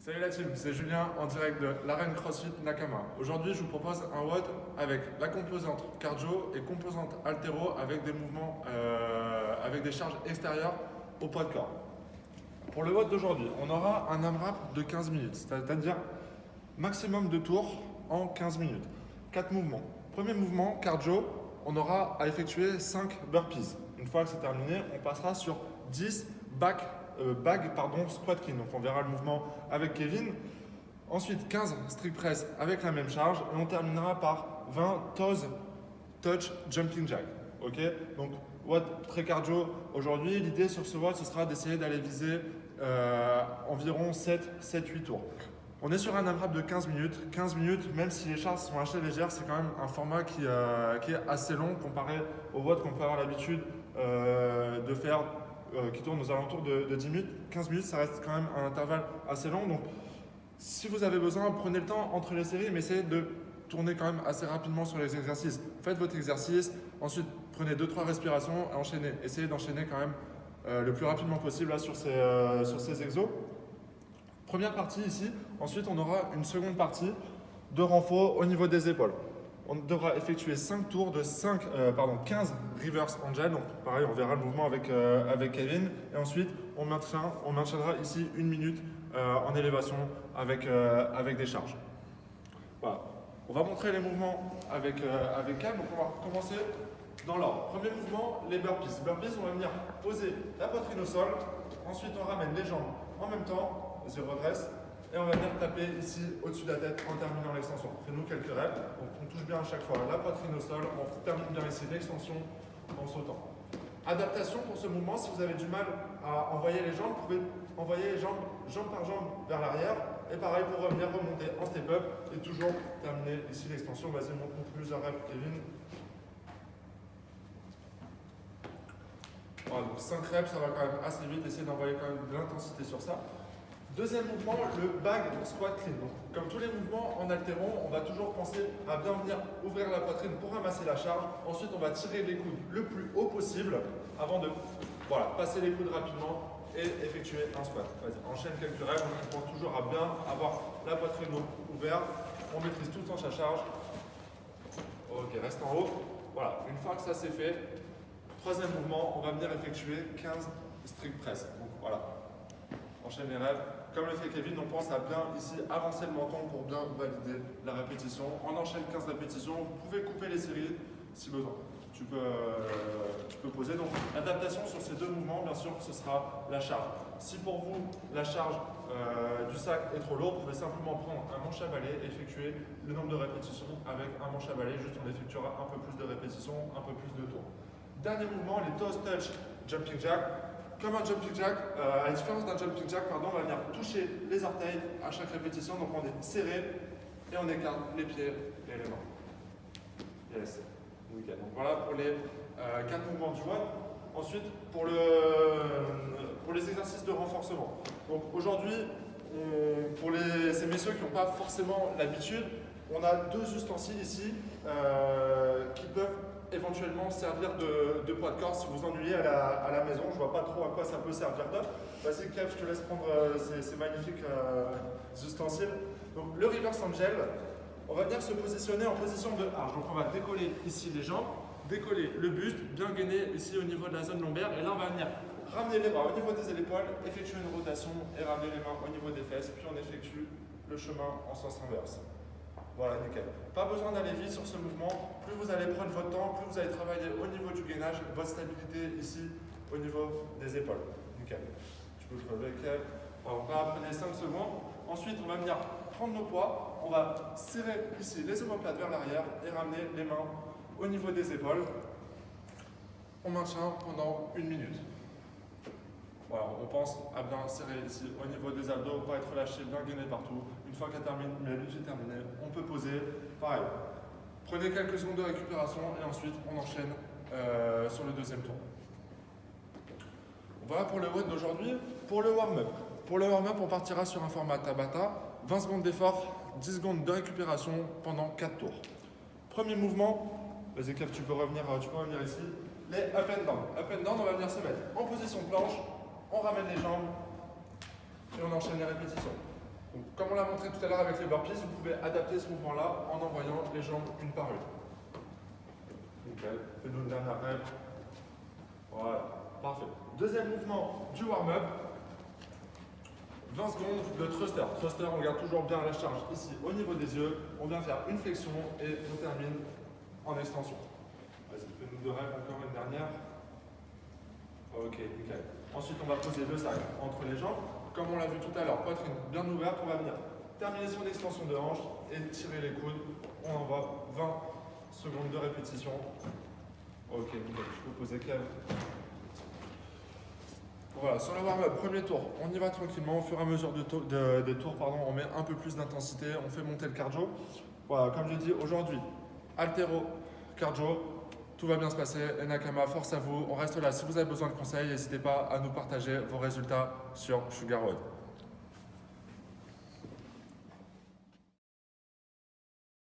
Salut la team, c'est Julien en direct de l'arène CrossFit Nakama. Aujourd'hui, je vous propose un WOD avec la composante cardio et composante haltéro avec des mouvements, avec des charges extérieures au poids de corps. Pour le WOD d'aujourd'hui, on aura un AMRAP de 15 minutes, c'est-à-dire maximum de tours en 15 minutes. 4 mouvements. Premier mouvement, cardio, on aura à effectuer 5 burpees. Une fois que c'est terminé, on passera sur 10 bag squat clean. Donc on verra le mouvement avec Kevin. Ensuite 15 strict press avec la même charge et on terminera par 20 toes touch jumping jack. Ok, donc WOD très cardio aujourd'hui. L'idée sur ce WOD ce sera d'essayer d'aller viser environ 7-8 tours. On est sur un AMRAP de 15 minutes. 15 minutes, même si les charges sont assez légères, c'est quand même un format qui est assez long comparé au WOD qu'on peut avoir l'habitude de faire qui tourne aux alentours de 10 minutes. 15 minutes, ça reste quand même un intervalle assez long. Donc, si vous avez besoin, prenez le temps entre les séries, mais essayez de tourner quand même assez rapidement sur les exercices. Faites votre exercice, ensuite prenez 2-3 respirations et enchaînez. Essayez d'enchaîner quand même le plus rapidement possible là, sur ces exos. Première partie ici. Ensuite, on aura une seconde partie de renfort au niveau des épaules. On devra effectuer 5 tours de 15 reverse angel. Donc pareil, on verra le mouvement avec Kevin. Et ensuite, on maintiendra ici 1 minute en élévation avec des charges. Voilà. On va montrer les mouvements avec Kev. Donc on va commencer dans l'ordre. Premier mouvement, les burpees. Burpees, on va venir poser la poitrine au sol. Ensuite, on ramène les jambes en même temps. Vas-y, redresse. Et on va venir taper ici au-dessus de la tête en terminant l'extension. Fais-nous quelques reps. Donc on touche bien à chaque fois la poitrine au sol. On termine bien ici l'extension en sautant. Adaptation pour ce mouvement, si vous avez du mal à envoyer les jambes, vous pouvez envoyer les jambes jambe par jambe vers l'arrière. Et pareil pour revenir remonter en step-up et toujours terminer ici l'extension. Vas-y, montre-nous plusieurs reps, Kevin. Voilà, donc 5 reps, ça va quand même assez vite. Essayez d'envoyer quand même de l'intensité sur ça. Deuxième mouvement, le bag squat clean. Donc, comme tous les mouvements en haltéron, on va toujours penser à bien venir ouvrir la poitrine pour ramasser la charge. Ensuite, on va tirer les coudes le plus haut possible avant de passer les coudes rapidement et effectuer un squat. Vas-y, enchaîne quelques reps. On pense toujours à bien avoir la poitrine ouverte. On maîtrise tout le temps sa charge. Ok, reste en haut. Voilà, une fois que ça c'est fait, troisième mouvement, on va venir effectuer 15 strict press. Donc voilà, enchaîne les reps. Comme le fait Kevin, on pense à bien ici avancer le menton pour bien valider la répétition. On enchaîne 15 répétitions. Vous pouvez couper les séries si besoin. Tu peux poser. Donc, l'adaptation sur ces deux mouvements, bien sûr, ce sera la charge. Si pour vous, la charge du sac est trop lourde, vous pouvez simplement prendre un manche à balai et effectuer le nombre de répétitions avec un manche à balai. Juste, on effectuera un peu plus de répétitions, un peu plus de tours. Dernier mouvement, les toes touch jumping jack. Comme un jumping jack, à la différence d'un jumping jack, on va venir toucher les orteils à chaque répétition. Donc on est serré et on écarte les pieds et les mains. Yes. Nickel. Donc voilà pour les 4 mouvements du WOD. Ensuite, pour les exercices de renforcement. Donc aujourd'hui, pour ces messieurs qui n'ont pas forcément l'habitude, on a 2 ustensiles ici qui peuvent éventuellement servir de poids de corps si vous ennuyez à la maison. Je vois pas trop à quoi ça peut servir d'autre. Vas-y Kev, je te laisse prendre ces magnifiques ustensiles. Donc le reverse angel, on va venir se positionner en position de arche. Donc on va décoller ici les jambes, décoller le buste, bien gainer ici au niveau de la zone lombaire. Et là on va venir ramener les bras au niveau des épaules, effectuer une rotation et ramener les mains au niveau des fesses. Puis on effectue le chemin en sens inverse. Voilà, nickel. Pas besoin d'aller vite sur ce mouvement. Plus vous allez prendre votre temps, plus vous allez travailler au niveau du gainage, votre stabilité ici au niveau des épaules. Nickel. Tu peux te lever, Kev. On va prendre 5 secondes. Ensuite, on va venir prendre nos poids. On va serrer ici les omoplates vers l'arrière et ramener les mains au niveau des épaules. On maintient pendant 1 minute. Voilà, on pense à bien serrer ici au niveau des abdos, pas être lâché, bien gainé partout. Une fois qu'elle termine, la lutte est terminée, on peut poser. Pareil, prenez quelques secondes de récupération et ensuite on enchaîne sur le deuxième tour. Voilà pour le WOD d'aujourd'hui. Pour le warm-up. Pour le warm-up, on partira sur un format Tabata, 20 secondes d'effort, 10 secondes de récupération pendant 4 tours. Premier mouvement, vas-y Kev, tu peux revenir ici. Les up and down. Up and down, on va venir se mettre en position planche. On ramène les jambes et on enchaîne les répétitions. Donc, comme on l'a montré tout à l'heure avec les burpees, vous pouvez adapter ce mouvement-là en envoyant les jambes une par une. Nickel. Fais-nous une dernière rep. Voilà. Parfait. Deuxième mouvement du warm-up. 20 secondes de thruster. Thruster, on garde toujours bien la charge ici au niveau des yeux. On vient faire une flexion et on termine en extension. Vas-y, fais-nous deux reps encore une dernière. Ok, nickel. Ensuite, on va poser le sac entre les jambes. Comme on l'a vu tout à l'heure, poitrine bien ouverte, on va venir terminer son extension de hanche et tirer les coudes. On envoie 20 secondes de répétition. Ok, nickel. Je peux poser Kev. Voilà, sur le warm-up, premier tour, on y va tranquillement. Au fur et à mesure des tours, on met un peu plus d'intensité, on fait monter le cardio. Voilà, comme je dis, aujourd'hui, altéro, cardio, tout va bien se passer. Et Nakama, force à vous. On reste là. Si vous avez besoin de conseils, n'hésitez pas à nous partager vos résultats sur Sugarwood.